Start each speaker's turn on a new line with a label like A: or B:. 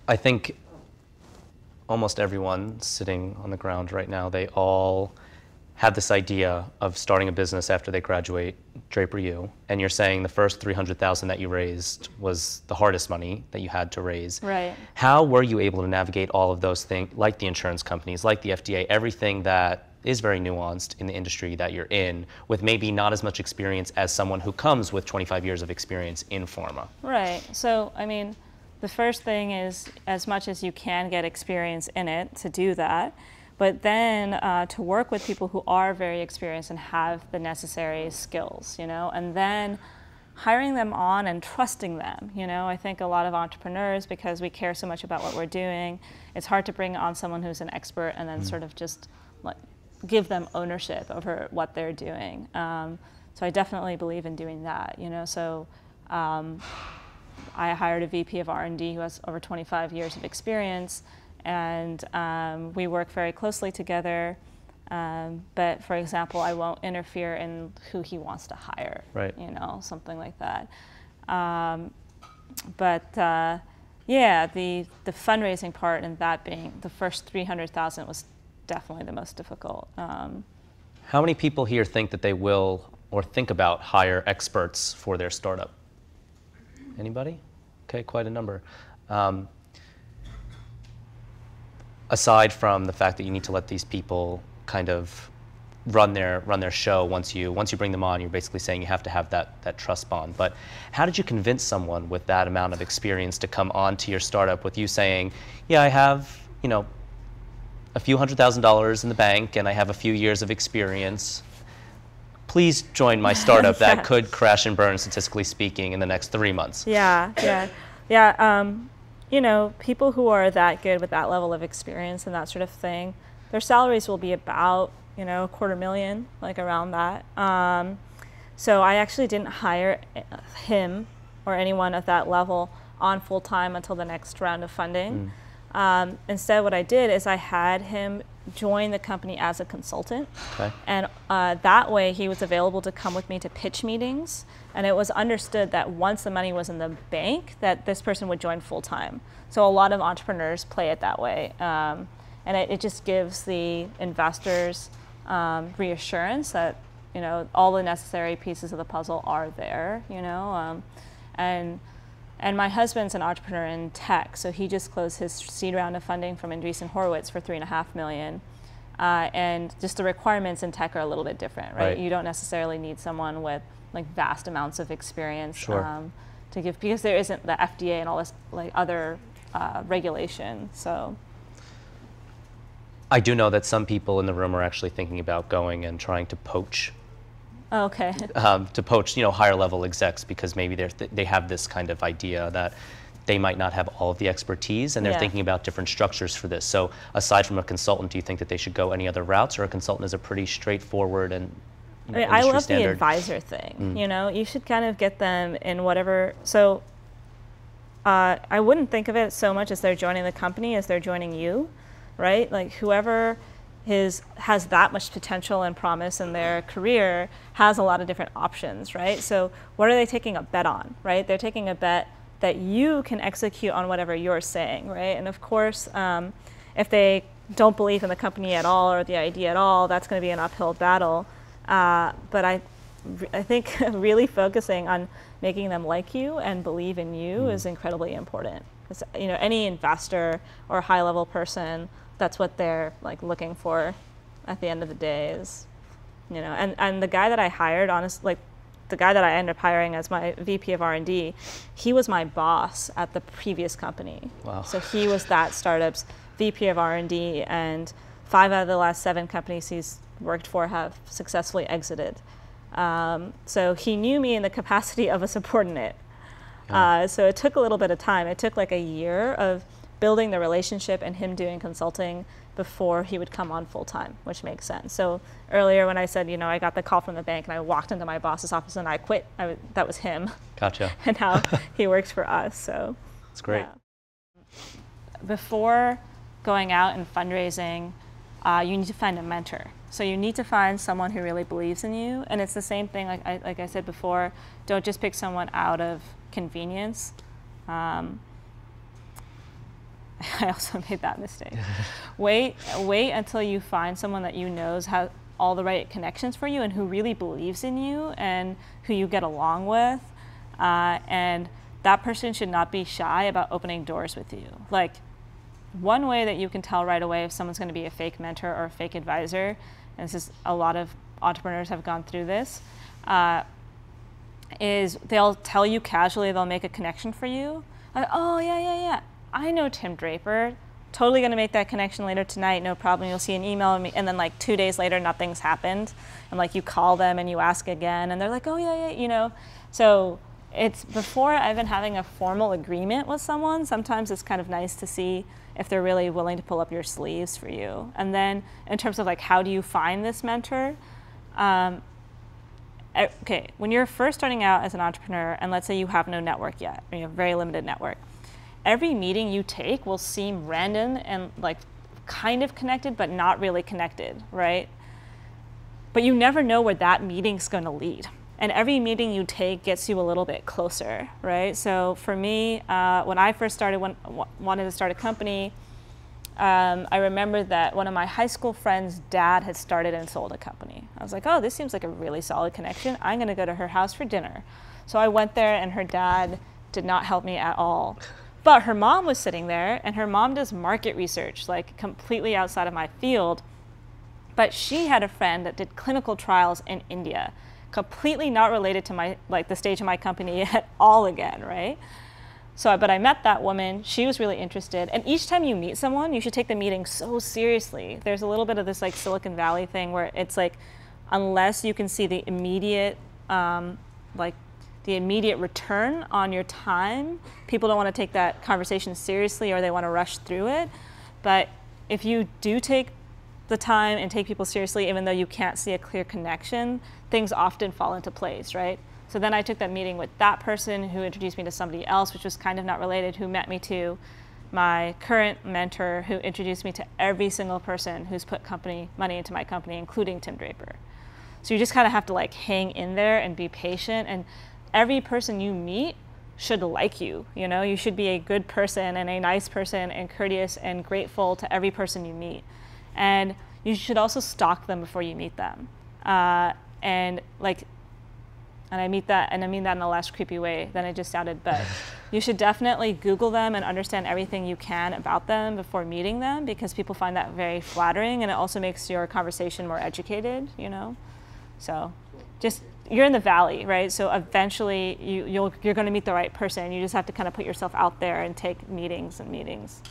A: I think almost everyone sitting on the ground right now, they all have this idea of starting a business after they graduate Draper U, and you're saying the first $300,000 that you raised was the hardest money that you had to raise.
B: Right.
A: How were you able to navigate all of those things, like the insurance companies, like the FDA, everything that is very nuanced in the industry that you're in, with maybe not as much experience as someone who comes with 25 years of experience in pharma?
B: Right. So, I mean, the first thing is, as much as you can get experience in it, to do that. But then to work with people who are very experienced and have the necessary skills, you know, and then hiring them on and trusting them. You know, I think a lot of entrepreneurs, because we care so much about what we're doing, it's hard to bring on someone who's an expert and then sort of just give them ownership over what they're doing. So I definitely believe in doing that, you know. So I hired a VP of R&D who has over 25 years of experience, and we work very closely together. But for example, I won't interfere in who he wants to hire,
A: right.
B: You know, something like that. Yeah, the fundraising part, and that being the first 300,000 was definitely the most difficult.
A: How many people here think that they will or think about hire experts for their startup? Anybody? Okay, quite a number. Aside from the fact that you need to let these people kind of run their show, once you bring them on, you're basically saying you have to have that trust bond. But how did you convince someone with that amount of experience to come on to your startup with you saying, yeah, I have, you know, a few $100,000 in the bank and I have a few years of experience. Please join my startup that could crash and burn, statistically speaking, in the next 3 months.
B: Yeah. You know, people who are that good with that level of experience and that sort of thing, their salaries will be about, you know, $250,000, like around that. So I actually didn't hire him or anyone at that level on full time until the next round of funding. Instead, what I did is I had him join the company as a consultant.
A: Okay.
B: And that way he was available to come with me to pitch meetings. And it was understood that once the money was in the bank, that this person would join full time. So a lot of entrepreneurs play it that way. And it just gives the investors reassurance that, you know, all the necessary pieces of the puzzle are there, you know. And my husband's an entrepreneur in tech, so he just closed his seed round of funding from Andreessen Horowitz for $3.5 million. And just the requirements in tech are a little bit different, right? You don't necessarily need someone with like vast amounts of experience to give, because there isn't the FDA and all this like other regulation. So
A: I do know that some people in the room are actually thinking about going and trying to poach.
B: Okay.
A: To poach, you know, higher level execs, because maybe they have this kind of idea that they might not have all of the expertise, and they're thinking about different structures for this. So aside from a consultant, do you think that they should go any other routes, or a consultant is a pretty straightforward and, you know,
B: I love
A: standard?
B: the advisor thing. You know, you should kind of get them in whatever. So I wouldn't think of it so much as they're joining the company as they're joining you, right? Like whoever has that much potential and promise in their career has a lot of different options, right? So what are they taking a bet on, right? They're taking a bet that you can execute on whatever you're saying, right? And of course, if they don't believe in the company at all or the idea at all, that's going to be an uphill battle. But I think really focusing on making them like you and believe in you is incredibly important. Because, you know, any investor or high-level person, that's what they're like looking for at the end of the day is, you know, and the guy that I hired, honestly, like the guy that I ended up hiring as my VP of R&D, he was my boss at the previous company.
A: Wow.
B: So he was that startup's VP of R&D, and 5 out of the last 7 companies he's worked for have successfully exited. So he knew me in the capacity of a subordinate. So it took a little bit of time. It took like a year of building the relationship and him doing consulting before he would come on full time, which makes sense. So earlier when I said, you know, I got the call from the bank and I walked into my boss's office and I quit, that was him.
A: Gotcha.
B: And how he works for us. So
A: that's great.
B: Yeah. Before going out and fundraising, you need to find a mentor. So you need to find someone who really believes in you. And it's the same thing, like I said before, don't just pick someone out of convenience. I also made that mistake. Wait until you find someone that you knows has all the right connections for you and who really believes in you and who you get along with. And that person should not be shy about opening doors with you. Like, one way that you can tell right away if someone's going to be a fake mentor or a fake advisor, and this is a lot of entrepreneurs have gone through this, is they'll tell you casually, they'll make a connection for you. Like, oh, yeah, I know Tim Draper. Totally going to make that connection later tonight, no problem. You'll see an email, and then like 2 days later, nothing's happened. And like you call them and you ask again, and they're like, oh, yeah, you know. So it's before even having a formal agreement with someone, sometimes it's kind of nice to see if they're really willing to pull up your sleeves for you. And then in terms of like, how do you find this mentor? Okay, when you're first starting out as an entrepreneur, and let's say you have no network yet, or you have a very limited network, every meeting you take will seem random and like kind of connected, but not really connected, right? But you never know where that meeting's going to lead. And every meeting you take gets you a little bit closer, right? So for me, when I first wanted to start a company, I remember that one of my high school friends' dad had started and sold a company. I was like, oh, this seems like a really solid connection. I'm going to go to her house for dinner. So I went there, and her dad did not help me at all. But her mom was sitting there, and her mom does market research, like completely outside of my field. But she had a friend that did clinical trials in India, completely not related to my, like the stage of my company at all again, right? So, but I met that woman, she was really interested. And each time you meet someone, you should take the meeting so seriously. There's a little bit of this like Silicon Valley thing where it's like, unless you can see the immediate, like the immediate return on your time, people don't want to take that conversation seriously, or they want to rush through it. But if you do take the time and take people seriously, even though you can't see a clear connection, things often fall into place, right? So then I took that meeting with that person who introduced me to somebody else, which was kind of not related, who met me to my current mentor, who introduced me to every single person who's put money into my company, including Tim Draper. So you just kind of have to like hang in there and be patient. And every person you meet should like you, you know? You should be a good person and a nice person and courteous and grateful to every person you meet. And you should also stalk them before you meet them. And I mean that in the less creepy way than it just sounded, but you should definitely Google them and understand everything you can about them before meeting them, because people find that very flattering, and it also makes your conversation more educated, you know? So just, you're in the valley, right? So eventually you're going to meet the right person. You just have to kind of put yourself out there and take meetings and meetings.